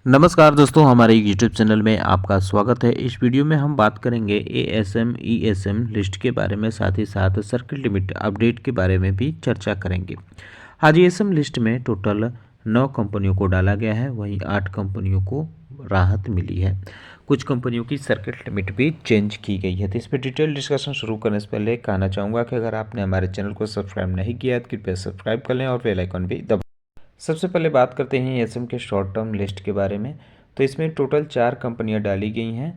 नमस्कार दोस्तों, हमारे यूट्यूब चैनल में आपका स्वागत है। इस वीडियो में हम बात करेंगे एएसएम ईएसएम लिस्ट के बारे में, साथ ही साथ सर्किट लिमिट अपडेट के बारे में भी चर्चा करेंगे। आज ईएसएम लिस्ट में टोटल 9 कंपनियों को डाला गया है, वहीं 8 कंपनियों को राहत मिली है। कुछ कंपनियों की सर्किट लिमिट भी चेंज की गई है। तो इस पर डिटेल डिस्कशन शुरू करने से पहले कहना चाहूँगा कि अगर आपने हमारे चैनल को सब्सक्राइब नहीं किया है तो कृपया सब्सक्राइब कर लें और बेल आइकन भी दबाएं। सबसे पहले बात करते हैं एसएम के शॉर्ट टर्म लिस्ट के बारे में। तो इसमें टोटल 4 कंपनियां डाली गई हैं।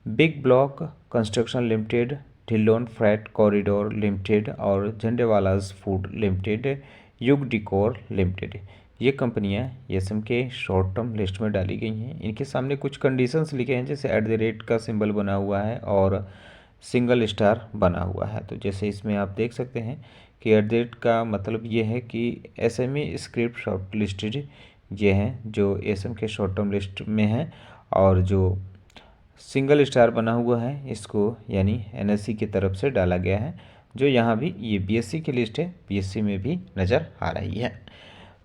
Big block construction limited, Dhillon freight corridor limited और झंडेवालास फूड लिमिटेड, युग डिकोर लिमिटेड। ये कंपनियां एसएम के शॉर्ट टर्म लिस्ट में डाली गई हैं। इनके सामने कुछ कंडीशंस लिखे हैं, जैसे @ का सिंबल बना हुआ है और सिंगल स्टार बना हुआ है। तो जैसे इसमें आप देख सकते हैं कि @ का मतलब ये है कि एसएमई स्क्रिप्ट शॉर्ट लिस्टेड ये हैं जो एसएम के शॉर्ट टर्म लिस्ट में है, और जो सिंगल स्टार बना हुआ है इसको यानी एनएससी की तरफ से डाला गया है, जो यहाँ भी ये बीएससी की लिस्ट है, बीएससी में भी नज़र आ रही है।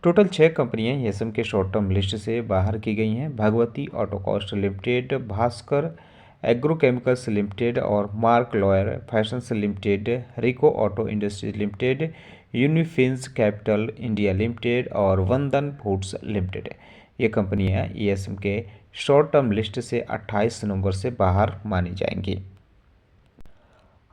टोटल 6 कंपनियाँ एसएम के शॉर्ट टर्म लिस्ट से बाहर की गई हैं। Bhagwati autocast limited, Bhaskar agrochemicals limited और Mark Lawyer fashions limited, Rico auto industries limited, Unifinz capital India limited और वंदन फूड्स लिमिटेड। ये कंपनियां ईएसएम के शॉर्ट टर्म लिस्ट से 28 नवंबर से बाहर मानी जाएंगी।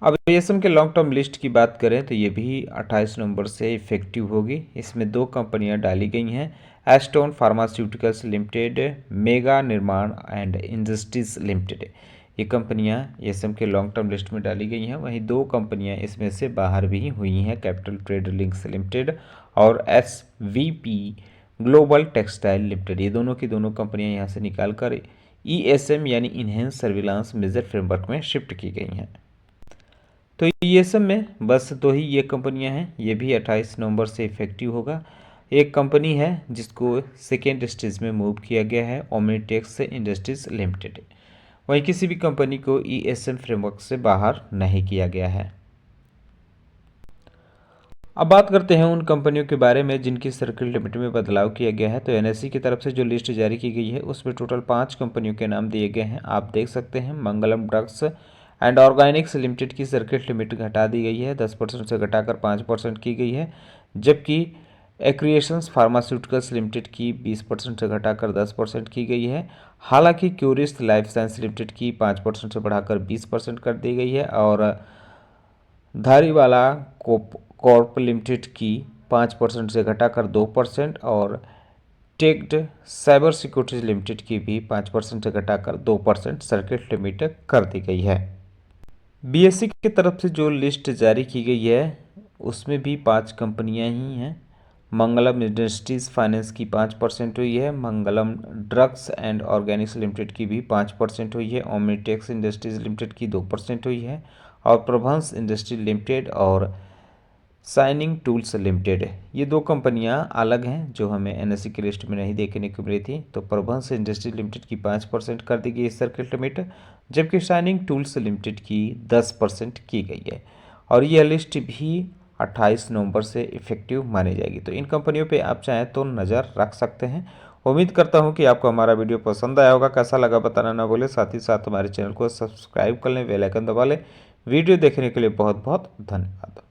अब ईएसएम के लॉन्ग टर्म लिस्ट की बात करें तो ये भी 28 नवंबर से इफेक्टिव होगी। इसमें 2 कंपनियां डाली गई हैं, एस्टोन फार्मास्यूटिकल्स लिमिटेड, मेगा निर्माण एंड इंडस्ट्रीज लिमिटेड। ये कंपनियां ईएसएम के लॉन्ग टर्म लिस्ट में डाली गई हैं। वहीं 2 कंपनियां इसमें से बाहर भी हुई हैं, कैपिटल ट्रेड लिंक्स लिमिटेड और एसवीपी ग्लोबल टेक्सटाइल लिमिटेड। ये दोनों की दोनों कंपनियां यहाँ से निकाल कर ईएसएम यानी इन्हेंस सर्विलांस मेजर फ्रेमवर्क में शिफ्ट की गई हैं। तो ईएसएम में बस 2 ही ये कंपनियां हैं, ये भी 28 नवंबर से इफेक्टिव होगा। एक कंपनी है जिसको सेकेंड स्टेज में मूव किया गया है, ओमनीटेक्स इंडस्ट्रीज लिमिटेड। वहीं किसी भी कंपनी को ईएसएम फ्रेमवर्क से बाहर नहीं किया गया है। अब बात करते हैं उन कंपनियों के बारे में जिनकी सर्किट लिमिट में बदलाव किया गया है। तो एनएससी की तरफ से जो लिस्ट जारी की गई है उसमें टोटल 5 कंपनियों के नाम दिए गए हैं। आप देख सकते हैं मंगलम ड्रग्स एंड ऑर्गेनिक्स लिमिटेड की सर्किट लिमिट घटा दी गई है, 10% से घटाकर 5% की गई है, जबकि एक्रिएशंस फार्मास्यूटिकल्स लिमिटेड की 20% से घटाकर 10% की गई है। हालांकि क्यूरिस लाइफ साइंस लिमिटेड की 5% से बढ़ाकर 20% कर दी गई है, और धारीवाला कॉर्प लिमिटेड की 5% से घटाकर 2% और टेक्ड साइबर सिक्योरिटीज लिमिटेड की भी 5% से घटाकर 2% सर्किट लिमिट कर दी गई है। बीएससी की तरफ से जो लिस्ट जारी की गई है उसमें भी 5 कंपनियां ही हैं। मंगलम इंडस्ट्रीज फाइनेंस की 5% हुई है, मंगलम ड्रग्स एंड ऑर्गेनिक्स लिमिटेड की भी 5% हुई है, ओमनीटेक्स इंडस्ट्रीज लिमिटेड की 2% हुई है, और प्रभंस इंडस्ट्री लिमिटेड और साइनिंग टूल्स लिमिटेड। ये 2 कंपनियां अलग हैं जो हमें एनएससी की लिस्ट में नहीं देखने को मिली थी। तो प्रभंस इंडस्ट्री लिमिटेड की 5% कर दी गई सर्किट लिमिट, जबकि शाइनिंग टूल्स लिमिटेड की 10% की गई है, और यह लिस्ट भी 28 नवंबर से इफेक्टिव मानी जाएगी। तो इन कंपनियों पे आप चाहें तो नज़र रख सकते हैं। उम्मीद करता हूं कि आपको हमारा वीडियो पसंद आया होगा। कैसा लगा बताना ना भूलें, साथ ही साथ हमारे चैनल को सब्सक्राइब कर लें, बेल आइकन दबा लें। वीडियो देखने के लिए बहुत बहुत धन्यवाद।